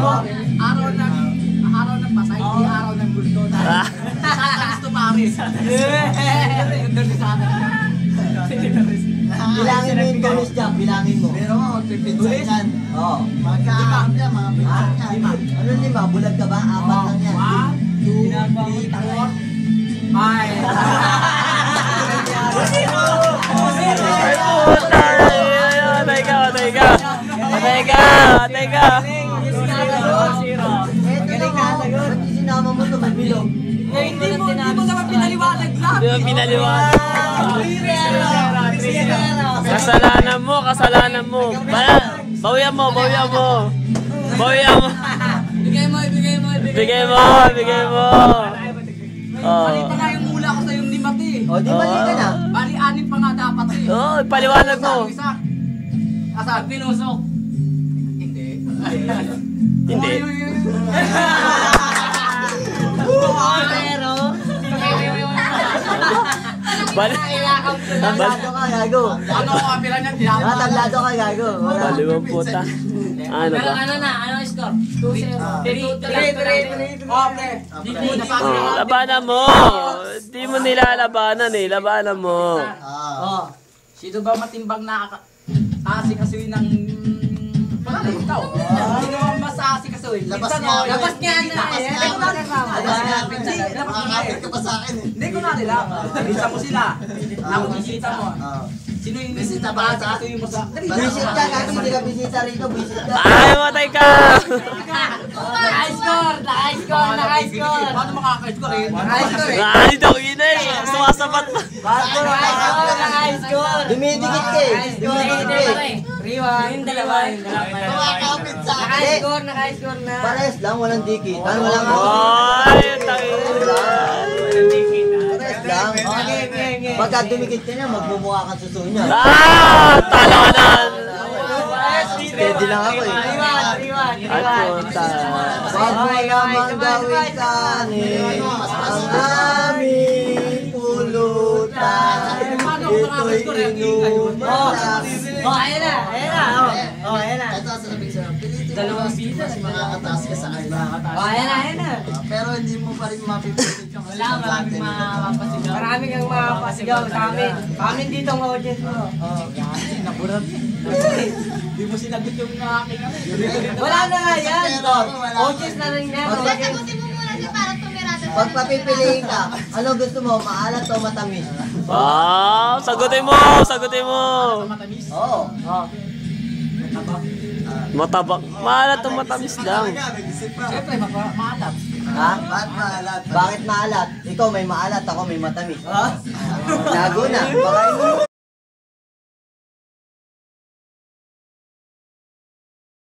Araw ng patay, hindi araw ng bulto. Satanas to Paris. Bilangin mo yung tulis dyan, bilangin mo. Pero mo, magpipinsan yan. Oo. Magkaarap yan, mga pinsan yan. Ano lima? Bulag ka ba? Apat lang yan. 1, 2, 3, 4, 5. Teka. Eto na mo. Ba't sinama mo ito? Magbilog. Hindi mo naman pinaliwanag lahat. Di ba pinaliwanag? Kasalanan mo. Bawian mo. Bigay mo. Mali pa nga yung mula ko sa yung limat eh. O, di mali ka na. Bali, 6 pa nga dapat eh. Oo, paliwanag mo. Asa, pinusok. Hindi. Hindi. Pero, tablado ka, gago. Ano ang kapila niya? Tinatawag. Tablado ka, gago. Baliwang puta. Ano ba? Ano score? 2-0. 3. Labanan mo. Hindi mo nilalabanan eh. Labanan mo. Oh. Sino ba matimbang nakakasikasoy ng ikaw? Sino ba mas asikasuy? Labas Minsan, nga. labas nga na. Labas Hindi nga. ko na reklamo. Labas nga, Hindi, pinsan. labas nga. Makakapit ka pa sa akin eh. Hindi ko na reklamo. Bisa mo sila. Ako bisita mo. Sino yung Bisita ba sa asikasuy mo sa... Visit ka, gago. Hindi ka bisita rito. Visit ka. Ay, matay ka! Naka-score. Paano makaka-score eh? Nakaka-score eh. Ay, daw yun eh. Sumasapat pa. Naka-score. Dumidikit ka eh. Dumidikit ka eh. Yung dalawa. Makakapit sa akin. Naka-score na. Pares lang, walang dikit. Ano walang Ay, tayo. pares lang. Pagka dumikit ka na, magmumukha kang suso niya. Talo ka na. Steady lang ako eh. Ay, puta. Wag mo naman gawin kanin ang aming pulutan. Ito'y inuman lang. Ayan na. Ito, sabi sa'yo, pilitin mo mas makakataas ka sa akin. Ayan na. Pero hindi mo pa rin mapipilit yung Maraming kang mapasigaw sa amin. Amin dito ang audience mo. Naburat. Hindi mo sinagot yung aking ano. Wala na nga yan. Audience na rin yan. Sasagutin mo muna siya para tumirada. Pag papipiliin ka, ano gusto mo? Maalat o matamis? Sagutin mo. Matamis. Oo. Matabak. Maalat o matamis lang. Siyempre, maalat. Ha? Ba't maalat? Bakit maalat? Ikaw may maalat, ako may matamis. Lago na. Baka